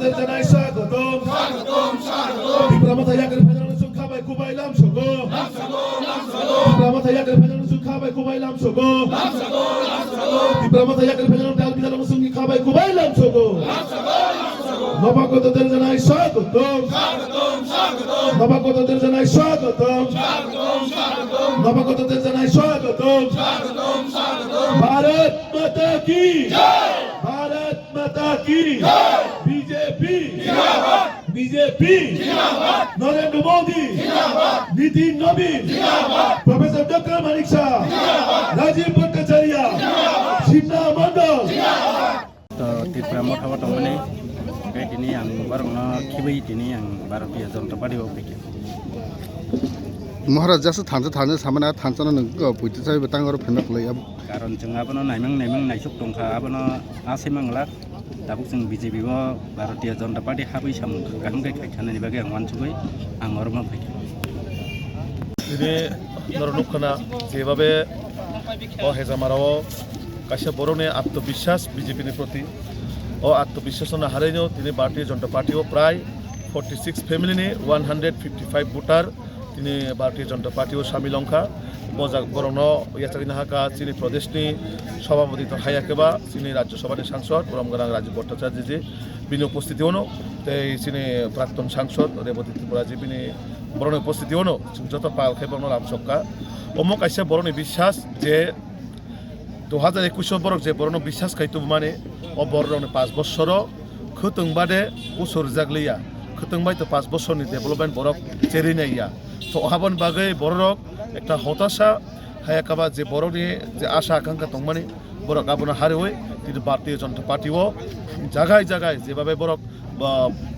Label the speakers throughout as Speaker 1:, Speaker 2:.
Speaker 1: নবাগতদের জানাই স্বাগতম তীব্রমাথায়াকের ভেজানো সুখাবাই কুবাইলাম সগো তীব্রমাথায়াকের ভেজানো সুখাবাই কুবাইলাম সগো তীব্রমাথায়াকের ভেজানো ডাল বিজানো সুঙ্গি খাবাই কুবাইলাম সগো নবাগতদের জানাই স্বাগতম নবাগতদের জানাই স্বাগতম নবাগতদের জানাই স্বাগতম भारत माता की भारत माता की बीजेपी बीजेपी नरेंद्र मोदी नितिन नवीन प्रोफेसर डॉक्टर मानिक शाह राजीव भट्टाचार्य शिमला मंडल
Speaker 2: तो तिप्राम थावा दंमोन दिनै आं बारनो खिबै दिनै आं भारतीय जनता पार्टी फैदों
Speaker 3: महाराज जासो थांनो सामाना थांनो नों बुद्धि जाय बतांगर फेमक लय
Speaker 2: कारण जों आबनो नायमं नायसुक दंखा आबनो आसे मंगला दाबो जों बीजेपी भारतीय जनता पार्टी हाबै साम गाहाम गायखानायनि बागै आं मानसुबै आं अरमा फैदों
Speaker 4: दिनै नरनुखना जेबाबे ओ हेजामाराव काशा बर'नि आत्मविश्वास बीजेपीनि प्रति ओ आत्मविश्वासनो हारैनो दिनै भारतीय जनता पार्टीआव प्राय 46 फेमिलिनि 155 भोटार दिनै भारतीय जनता पार्टीआव सामिल अंखा बर'नो याचागिना हाका चिनी प्रदेशनि सभापति हायाकेबा चिनी राज्यसभानि सांसद बरमगोनां राजीव भट्टाचार्य जी बिनि उपस्थितियावनो चिनी प्राक्तन सांसद रेवती त्रिपुरा जी बिनि बर'नि उपस्थितियावनो जत पालखाय बर'नो लामसक्का अमो कायसे बर'नि विश्वास जे 2021 बरक जे बर'नो विश्वास खायतो माने अ बर'नो 5 बछर खोतोंबादे उसुर जागलिया खोतोंबाय तो 5 बछरनि डेभलपमेन्ट बरक चेरिनाया तो अहाबन बागै बर'क एक हताशा हायाकाबा जे बर'नि जे आशा आकांक्षा दंमाने बरक आबनो हारिवै दिनै भारतीय जनता पार्टीआव जागाय जागाय जेबाबे बरक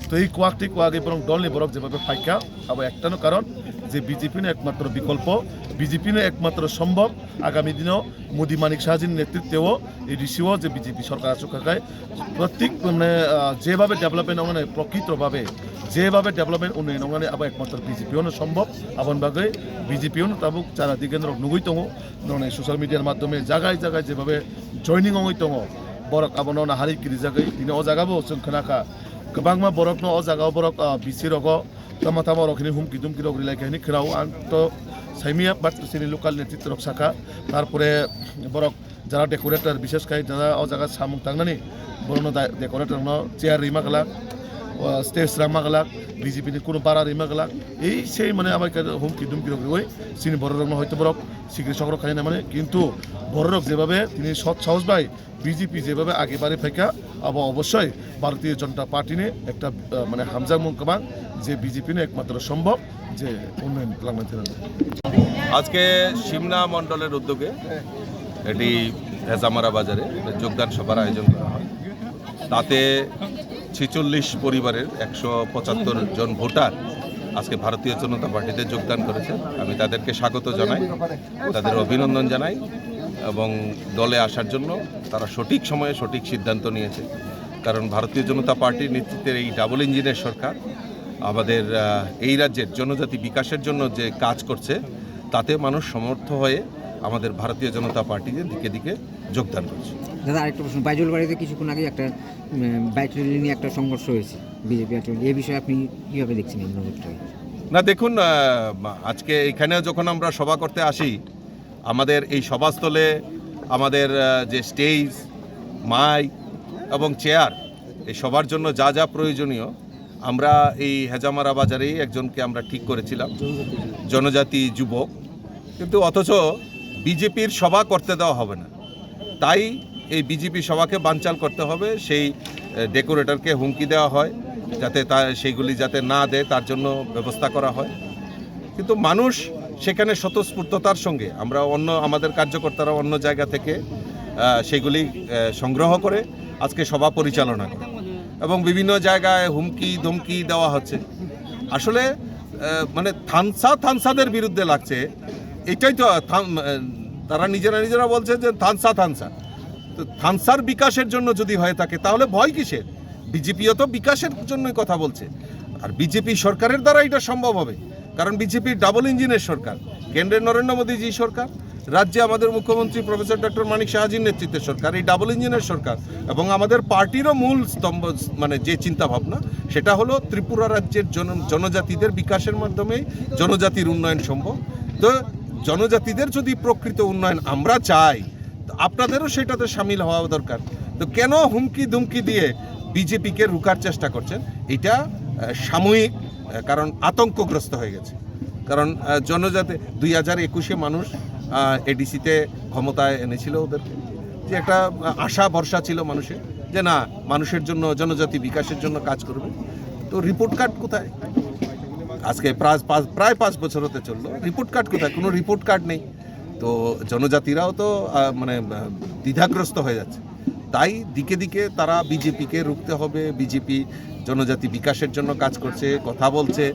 Speaker 4: तै कुवाक्ति कुवागे बरक दलनि बरक जेबाबे फायका आबो एकटानो कारण जे बीजेपी एकमात्र विकल्प बीजेपी एकमात्र सम्भव आगामी दिन मोदी मानिक शाहजीनि नेतृत्व এই রিসিও যে বিজেপি সরকার আচুকায় প্রত্যেক মানে যেভাবে ডেভেলপমেন্ট মানে প্রকৃতভাবে যেভাবে ডেভেলপমেন্ট উন্নয়ন মানে আবার একমাত্র বিজেপিও সম্ভব আবন বাগে বিজেপিও তাবুক যারা দিগেন্দ্র নুগুই দङ মানে সোশ্যাল মিডিয়ার মাধ্যমে জায়গায় জায়গায় যেভাবে জয়নিং অङै दङ বরক আবনো নাহারি কিরি জায়গায় দিনে অ জায়গাবো जों खोनाखा गोबांमा बरकनो अ जायगायाव बरक बिसिरग तमा तमा रखिनि हुमकि दुमकि रग रिलायखायनि खोनाव आं तो साइमिया बातसिनि लोकाल नेतृत्व रक्षाखा तारपरे बरक যারা ডেকোরেটর বিশেষ করে যারা অ জায়গা সামুক তাंगनानै बर'नो ডেকোরেটরनो চেয়ার রিমা গলা स्टेज रामा गला बीजेपी नि कोनो बारा रिमा गला এই সেই মানে আবার হুমকি দুমকি রগ ওই সিনি বড় রং হয়তো বরক সিগ্রি সংগ্রহ খাই না মানে কিন্তু বড় রগ যেভাবে তিনি সৎ সাহস ভাই বিজেপি যেভাবে আগে বাড়ে ফাইকা আবার অবশ্যই ভারতীয় জনতা পার্টি নে একটা মানে হামজা মুকমান যে বিজেপি নে একমাত্র সম্ভব যে উন্নয়ন লাগাতে
Speaker 5: আজকে সিমনা মণ্ডলের উদ্যোগে এটি হেজামারা বাজারে যোগদান সভার আয়োজন করা হয় তাতে 46 পরিবারের 175 জন ভোটার আজকে ভারতীয় জনতা পার্টিতে যোগদান করেছে আমি তাদেরকে স্বাগত জানাই তাদের অভিনন্দন জানাই এবং দলে আসার জন্য তারা সঠিক সময়ে সঠিক সিদ্ধান্ত নিয়েছে কারণ ভারতীয় জনতা পার্টির নেতৃত্বের এই ডাবল ইঞ্জিনের সরকার আমাদের এই রাজ্যের জনজাতি বিকাশের জন্য যে কাজ করছে তাতে মানুষ সমর্থ হয়ে আমাদের ভারতীয় জনতা পার্টিতে দিকে দিকে যোগদান করছে
Speaker 6: দাদা আরেকটা প্রশ্ন বাইজুল বাড়িতে কিছুক্ষণ আগে একটা বাইক র্যালি নিয়ে একটা সংঘর্ষ হয়েছে বিজেপি এই বিষয়ে আপনি কীভাবে দেখছেন
Speaker 5: না দেখুন আজকে এখানে যখন আমরা সভা করতে আসি আমাদের এই সভাস্থলে আমাদের যে স্টেজ মাইক এবং চেয়ার এই সবার জন্য যা যা প্রয়োজনীয় আমরা এই হেজামারা বাজারেই একজনকে আমরা ঠিক করেছিলাম জনজাতি যুবক কিন্তু অথচ বিজেপির সভা করতে দেওয়া হবে না তাই এই বিজেপি সভাকে বানচাল করতে হবে সেই ডেকোরেটরকে হুমকি দেওয়া হয় যাতে সেইগুলি যাতে না দেয় তার জন্য ব্যবস্থা করা হয় কিন্তু মানুষ সেখানে স্বতঃস্ফূর্ততার সঙ্গে আমরা আমাদের কার্যকর্তারা অন্য জায়গা থেকে সেগুলি সংগ্রহ করে আজকে সভা পরিচালনা করে এবং বিভিন্ন জায়গায় হুমকি ধমকি দেওয়া হচ্ছে আসলে মানে থানসাদের বিরুদ্ধে লাগছে এটাই তো তারা নিজেরা বলছে যে থানসা তো থানসার বিকাশের জন্য যদি হয়ে থাকে তাহলে ভয় কিসের বিজেপিও তো বিকাশের জন্যই কথা বলছে আর বিজেপি সরকারের দ্বারা এটা সম্ভব হবে কারণ বিজেপি ডাবল ইঞ্জিনের সরকার কেন্দ্রের নরেন্দ্র মোদীজি সরকার রাজ্যে আমাদের মুখ্যমন্ত্রী প্রফেসর ডক্টর মানিক সাহাজির নেতৃত্বের সরকার, এই ডাবল ইঞ্জিনের সরকার, এবং আমাদের পার্টিরও মূল স্তম্ভ মানে যে চিন্তা ভাবনা সেটা হলো ত্রিপুরা রাজ্যের জনজাতিদের বিকাশের মাধ্যমে জনজাতির উন্নয়ন সম্ভব। তো জনজাতিদের যদি প্রকৃত উন্নয়ন আমরা চাই, তো আপনাদেরও সেটাতে সামিল হওয়া দরকার। তো কেন হুমকি ধুমকি দিয়ে বিজেপিকে রুখার চেষ্টা করছেন? এটা সাময়িক, কারণ আতঙ্কগ্রস্ত হয়ে গেছে। কারণ জনজাতি 2021-এ মানুষ এডিসিতে ক্ষমতায় এনেছিল ওদেরকে, যে একটা আশা ভরসা ছিল মানুষের, যে না মানুষের জন্য জনজাতি বিকাশের জন্য কাজ করবে। তো রিপোর্ট কার্ড কোথায়? আজকে প্রায় 5 বছর হতে চললো, রিপোর্ট কার্ড কোথায়? কোনো রিপোর্ট কার্ড নেই। তো জনজাতিরাও তো মানে দ্বিধাগ্রস্ত হয়ে যাচ্ছে। তাই দিকে দিকে তারা বিজেপিকে রুখতে হবে, বিজেপি জনজাতি বিকাশের জন্য কাজ করছে, কথা বলছে,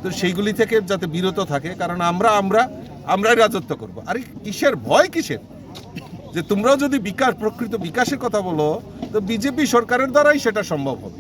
Speaker 5: তো সেইগুলি থেকে যাতে বিরত থাকে। কারণ আমরাই রাজত্ব করব। আরে কিসের ভয়, কিসের? যে তোমরাও যদি প্রকৃত বিকাশের কথা বলো, তো বিজেপি সরকারের দ্বারাই সেটা সম্ভব হবে।